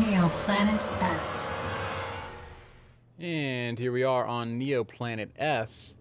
Neoplanet S. And here we are on Neoplanet S.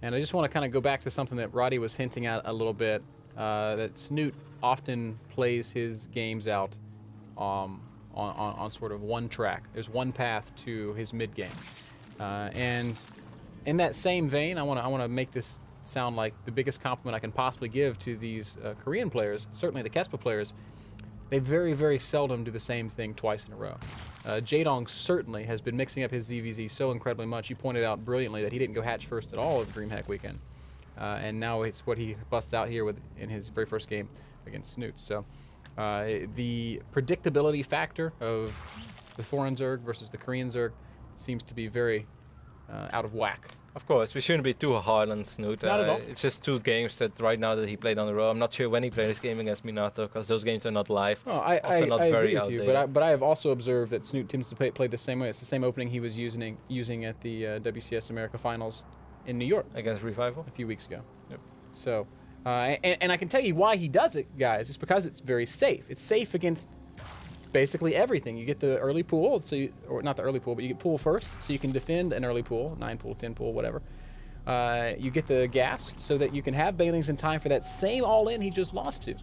And I just want to kind of go back to something that Roddy was hinting at a little bit, that Snute often plays his games out on sort of one track. There's one path to his mid game. And in that same vein, I want to make this sound like the biggest compliment I can possibly give to these Korean players, certainly the Kespa players. They very, very seldom do the same thing twice in a row. Jaedong certainly has been mixing up his ZvZ so incredibly much. You pointed out brilliantly that he didn't go hatch first at all over DreamHack weekend. And now it's what he busts out here with in his very first game against Snute. So the predictability factor of the foreign Zerg versus the Korean Zerg seems to be very out of whack. Of course, we shouldn't be too hard on Snute. Not at all. It's just 2 games that right now that he played on the row. I'm not sure when he played this game against Minato, because those games are not live. Oh, I agree with you, but I have also observed that Snute tends to play the same way. It's the same opening he was using at the WCS America Finals in New York Against Revival? a few weeks ago. Yep. So, and I can tell you why he does it, guys. It's because it's very safe. It's safe against basically everything. You get the early pool, or not the early pool, but you get pool first, so you can defend an early pool, 9 pool, 10 pool, whatever. You get the gas so that you can have Bailings in time for that same all-in he just lost to.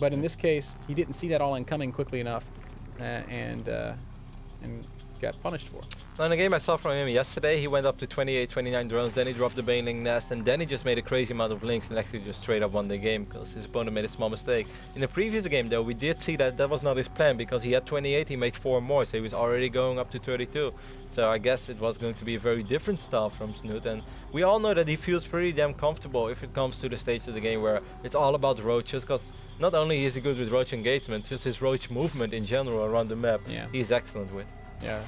But in this case, he didn't see that all-in coming quickly enough, and got punished for it. Well, in the game I saw from him yesterday, he went up to 28, 29 drones, then he dropped the Bailing nest, and then he just made a crazy amount of links and actually just straight up won the game because his opponent made a small mistake. In the previous game though, we did see that that was not his plan because he had 28, he made 4 more, so he was already going up to 32. So I guess it was going to be a very different style from Snute, and we all know that he feels pretty damn comfortable if it comes to the stage of the game where it's all about roaches, because not only is he good with roach engagements, just his roach movement in general around the map, he's excellent with. Yeah,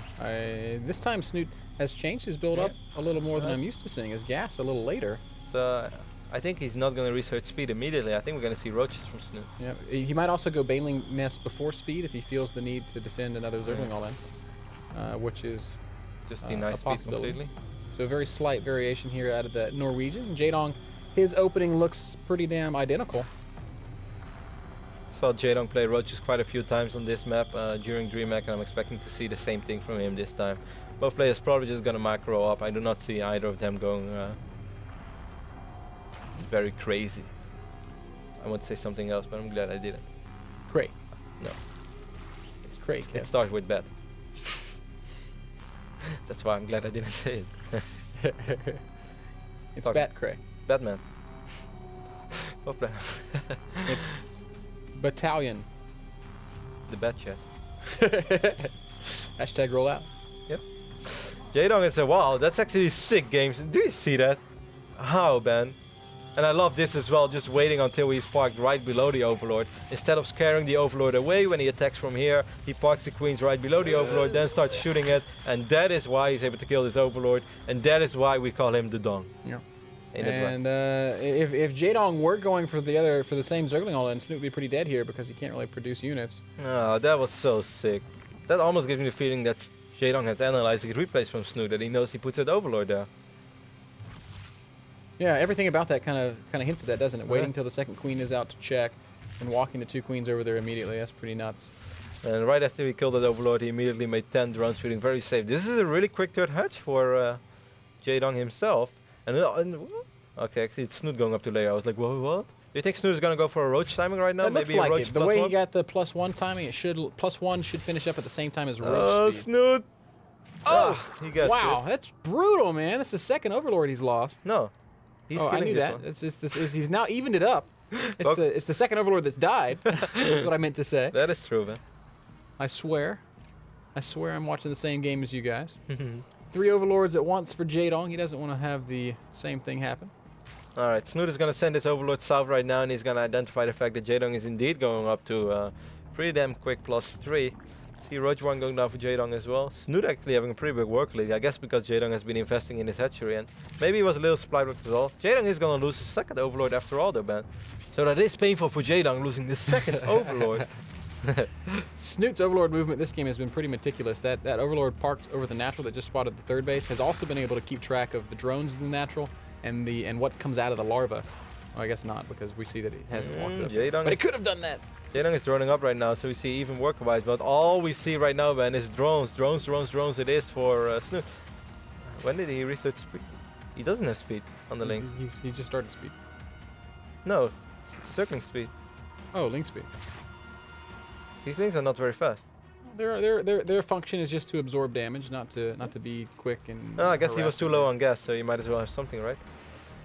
this time Snute has changed his build up a little more than I'm used to seeing. His gas a little later. So I think he's not going to research speed immediately. I think we're going to see roaches from Snute. Yeah, he might also go Bailing nest before speed if he feels the need to defend another Zergling all-in, which is just denies speed completely. So a very slight variation here out of the Norwegian. Jaedong, his opening looks pretty damn identical. Saw Jaedong play roaches quite a few times on this map during DreamHack, and I'm expecting to see the same thing from him this time. Both players probably just gonna macro up. I do not see either of them going very crazy. I would say something else, but I'm glad I didn't. Cray. No. It's Cray. It starts with bat. That's why I'm glad I didn't say it. It's Bat Cray. Batman. It's Battalion. The bat chat. Hashtag roll out. Yep. Jaedong is a wow, that's actually sick games. Do you see that? How, Ben? And I love this as well, just waiting until he's parked right below the Overlord. Instead of scaring the Overlord away when he attacks from here, he parks the Queens right below the Overlord, then starts shooting it, and that is why he's able to kill this Overlord, and that is why we call him the Dong. Yeah. And if Jaedong were going for the same Zergling all-in, Snute would be pretty dead here because he can't really produce units. Oh, that was so sick. That almost gives me the feeling that Jaedong has analyzed the replays from Snute, that he knows he puts that Overlord there. Yeah, everything about that kind of hints at that, doesn't it? Waiting until the second queen is out to check and walking the 2 queens over there immediately. That's pretty nuts. And right after he killed that Overlord, he immediately made 10 drones, feeling very safe. This is a really quick third hatch for Jaedong himself. And okay, actually it's Snute going up to layer. I was like, whoa, what? Do you think Snute is going to go for a roach timing right now? It looks Maybe like a roach it. The way he got the +1 timing, it should +1 should finish up at the same time as roach speed. Snute! Oh, he got wow, that's brutal, man. That's the second Overlord he's lost. No, he's killing I knew that. He's now evened it up. It's the second Overlord that's died. That's what I meant to say. That is true, man. I swear I'm watching the same game as you guys. 3 Overlords at once for Jaedong. He doesn't want to have the same thing happen. Alright, Snute is going to send this Overlord south right now, and he's going to identify the fact that Jaedong is indeed going up to pretty damn quick +3. See Roach 1 going down for Jaedong as well. Snute actually having a pretty big work lead, I guess because Jaedong has been investing in his hatchery, and maybe he was a little supply blocked as well. Jaedong is going to lose his second Overlord after all though, man. So that is painful for Jaedong, losing the second Overlord. Snute's Overlord movement this game has been pretty meticulous. That Overlord parked over the natural that just spotted the third base has also been able to keep track of the drones in the natural and what comes out of the larva. Well, I guess not, because we see that he hasn't walked it up. Jaedong But he could have done that. Jaedong is droning up right now, so we see even worker-wise. But all we see right now, Ben, is drones. Drones, drones, drones it is for Snute. When did he research speed? He doesn't have speed on the links. He just started speed. No, circling speed. Oh, link speed. These links are not very fast. Their function is just to absorb damage, not to be quick and. No, I guess he was too low on gas, so you might as well have something, right?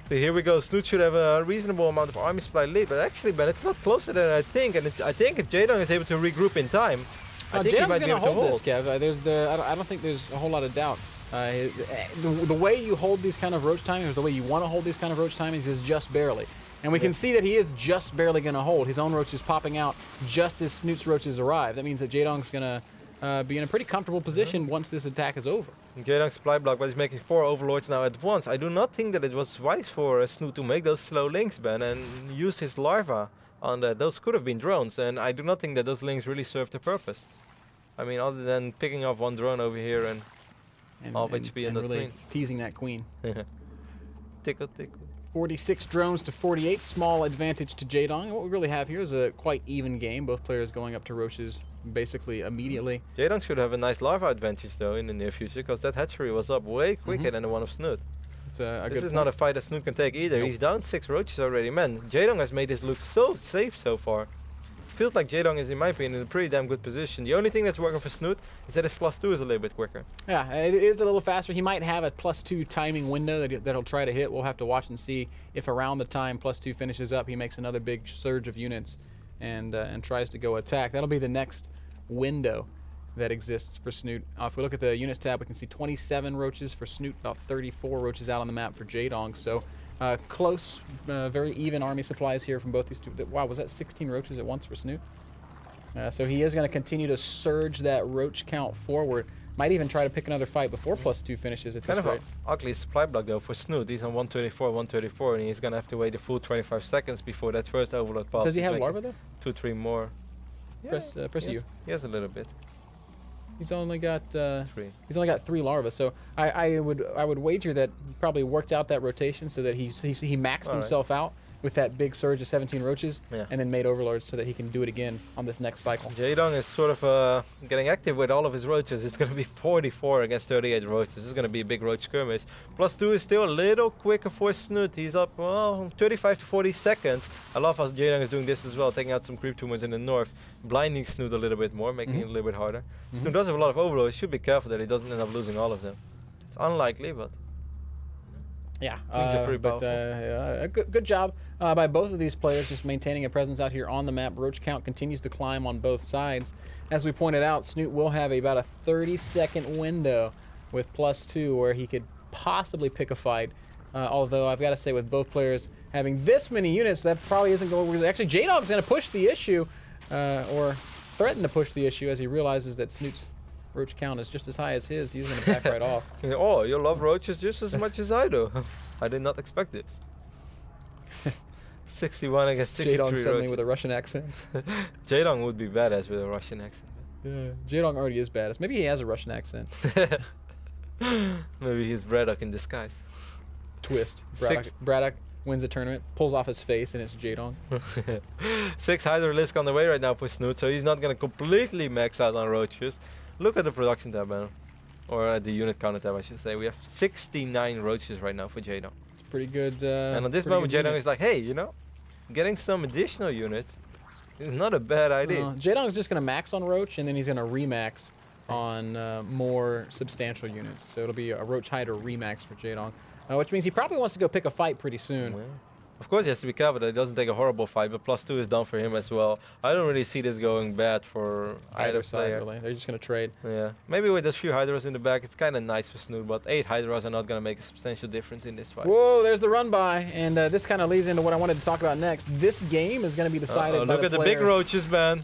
So here we go. Snute should have a reasonable amount of army supply lead, but actually, Ben, it's not closer than I think. And I think if Jaedong is able to regroup in time, I think he might be able to hold. This, Kev. I don't think there's a whole lot of doubt. The way you hold these kind of roach timings, or the way you want to hold these kind of roach timings, is just barely. And we can see that he is just barely going to hold. His own roach is popping out just as Snute's roaches arrive. That means that Jaedong's going to be in a pretty comfortable position once this attack is over. Jaedong supply block, but he's making 4 overlords now at once. I do not think that it was wise for Snute to make those slow links, Ben, and use his larva on that. Those could have been drones, and I do not think that those links really served the purpose. I mean, other than picking up one drone over here and half HP and really queen. Teasing that queen. Tickle, tickle. 46 drones to 48, small advantage to Jaedong. And what we really have here is a quite even game. Both players going up to roaches basically immediately. Jaedong should have a nice larva advantage though in the near future, because that hatchery was up way quicker than the one of Snute. It's a This is not a fight that Snute can take either. Nope. He's down 6 roaches already. Man, Jaedong has made this look so safe so far. Feels like Jaedong is, in my opinion, in a pretty damn good position. The only thing that's working for Snute is that his +2 is a little bit quicker. Yeah, it is a little faster. He might have a +2 timing window that he'll try to hit. We'll have to watch and see if around the time +2 finishes up, he makes another big surge of units and tries to go attack. That'll be the next window that exists for Snute. If we look at the units tab, we can see 27 roaches for Snute, about 34 roaches out on the map for Jaedong. So close, very even army supplies here from both these two. Wow, was that 16 roaches at once for Snute? So he is going to continue to surge that roach count forward. Might even try to pick another fight before +2 finishes at this rate. Kind of an ugly supply block though for Snute. He's on 134, 134, and he's going to have to wait a full 25 seconds before that first overload pops. Does he have larva though? 2, 3 more. Yeah, Press U. He has a little bit. He's only got 3. He's only got 3 larvae, so I would wager that he probably worked out that rotation so that he maxed himself out with that big surge of 17 roaches, and then made overlords so that he can do it again on this next cycle. Jaedong is sort of getting active with all of his roaches. It's going to be 44 against 38 roaches. This is going to be a big roach skirmish. +2 is still a little quicker for Snute. He's up, well, 35 to 40 seconds. I love how Jaedong is doing this as well, taking out some creep tumors in the north, blinding Snute a little bit more, making it a little bit harder. Snute does have a lot of overlords. He should be careful that he doesn't end up losing all of them. It's unlikely, but... Yeah, but good job by both of these players, just maintaining a presence out here on the map. Roach count continues to climb on both sides. As we pointed out, Snute will have about a 30-second window with +2 where he could possibly pick a fight. Although I've got to say, with both players having this many units, that probably isn't going to... Actually, Jaedong's going to push the issue, or threaten to push the issue, as he realizes that Snute's roach count is just as high as his. He's going to back right off. Oh, you love roaches just as much as I do. I did not expect this. 61 against 63 Jaedong suddenly roaches. with a Russian accent. Jaedong would be badass with a Russian accent. Yeah, Jaedong already is badass. Maybe he has a Russian accent. Maybe he's Braddock in disguise. Twist. Braddock wins the tournament, pulls off his face, and it's Jaedong. 6 Hydralisk on the way right now for Snute, so he's not going to completely max out on roaches. Look at the production tab, man. Or at the unit counter tab, I should say. We have 69 roaches right now for Jaedong. It's pretty good. And at this moment, Jaedong is like, hey, you know, getting some additional units is not a bad idea. Jaedong is just going to max on roach, and then he's going to remax on more substantial units. So it'll be a roach hider remax for Jaedong, which means he probably wants to go pick a fight pretty soon. Yeah. Of course, he has to be careful that he doesn't take a horrible fight, but +2 is done for him as well. I don't really see this going bad for either side, player. really. They're just going to trade. Yeah, maybe with those few Hydras in the back, it's kind of nice for Snute, but 8 Hydras are not going to make a substantial difference in this fight. Whoa, there's the run by, and this kind of leads into what I wanted to talk about next. This game is going to be decided by look the at the big roaches, man.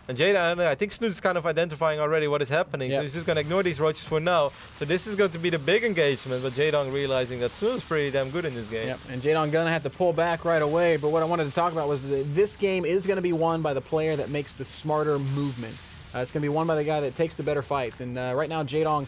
And Jaedong, I think Snute is kind of identifying already what is happening, so he's just going to ignore these roaches for now. So this is going to be the big engagement, but Jaedong realizing that Snute is pretty damn good in this game. Yep, and Jaedong going to have to pull back right away, but what I wanted to talk about was that this game is going to be won by the player that makes the smarter movement. It's going to be won by the guy that takes the better fights, and right now Jaedong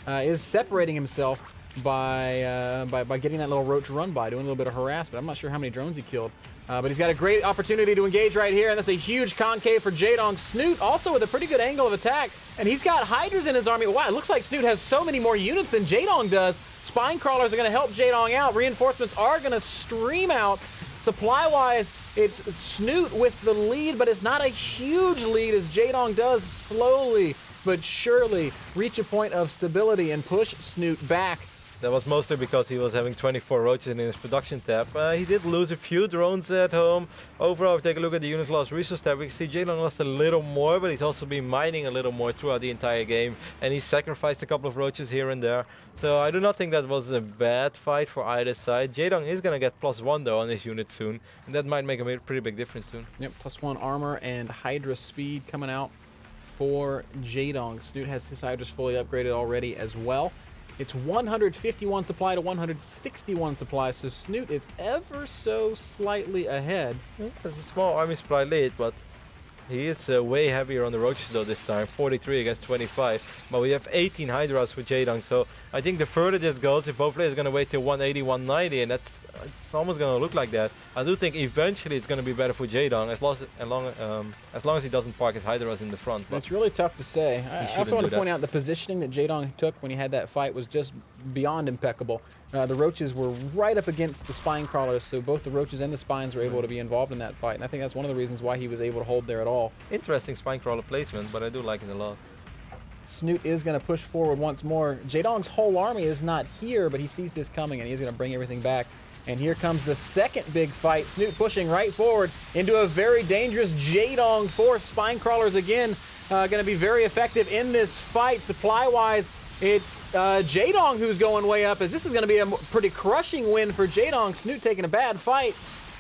is separating himself by getting that little roach run by, doing a little bit of harassment. I'm not sure how many drones he killed. But he's got a great opportunity to engage right here, and that's a huge concave for Jaedong. Snute also with a pretty good angle of attack, and he's got Hydras in his army. Wow, it looks like Snute has so many more units than Jaedong does. Spine crawlers are going to help Jaedong out. Reinforcements are going to stream out. Supply-wise, it's Snute with the lead, but it's not a huge lead as Jaedong does slowly but surely reach a point of stability and push Snute back. That was mostly because he was having 24 roaches in his production tab. He did lose a few drones at home. Overall, if we take a look at the unit loss resource tab, we can see Jaedong lost a little more, but he's also been mining a little more throughout the entire game. And he sacrificed a couple of roaches here and there. So I do not think that was a bad fight for either side. Jaedong is going to get +1 though on his unit soon. And that might make a pretty big difference soon. Yep, +1 armor and Hydra speed coming out for Jaedong. Snute has his Hydras fully upgraded already as well. It's 151 supply to 161 supply, so Snute is ever so slightly ahead. There's a small army supply lead, but he is way heavier on the roaches though this time. 43 against 25. But we have 18 Hydras for Jaedong, so I think the further this goes, if both players are going to wait till 180, 190, and it's almost going to look like that. I do think eventually it's going to be better for Jaedong as long as he doesn't park his Hydras in the front. It's really tough to say. I also want to point out the positioning that Jaedong took when he had that fight was just beyond impeccable. The roaches were right up against the spine crawlers, so both the roaches and the spines were able to be involved in that fight, and I think that's one of the reasons why he was able to hold there at all. Interesting spine crawler placement, but I do like it a lot. Snute is going to push forward once more. Jaedong's whole army is not here, but he sees this coming, and he's going to bring everything back. And here comes the second big fight. Snute pushing right forward into a very dangerous Jaedong force. Spine crawlers again going to be very effective in this fight. Supply-wise, it's Jaedong who's going way up, as this is going to be a pretty crushing win for Jaedong. Snute taking a bad fight.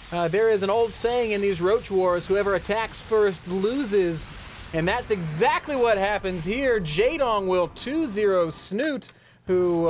There is an old saying in these roach wars, whoever attacks first loses. And that's exactly what happens here. Jaedong will 2-0 Snute, who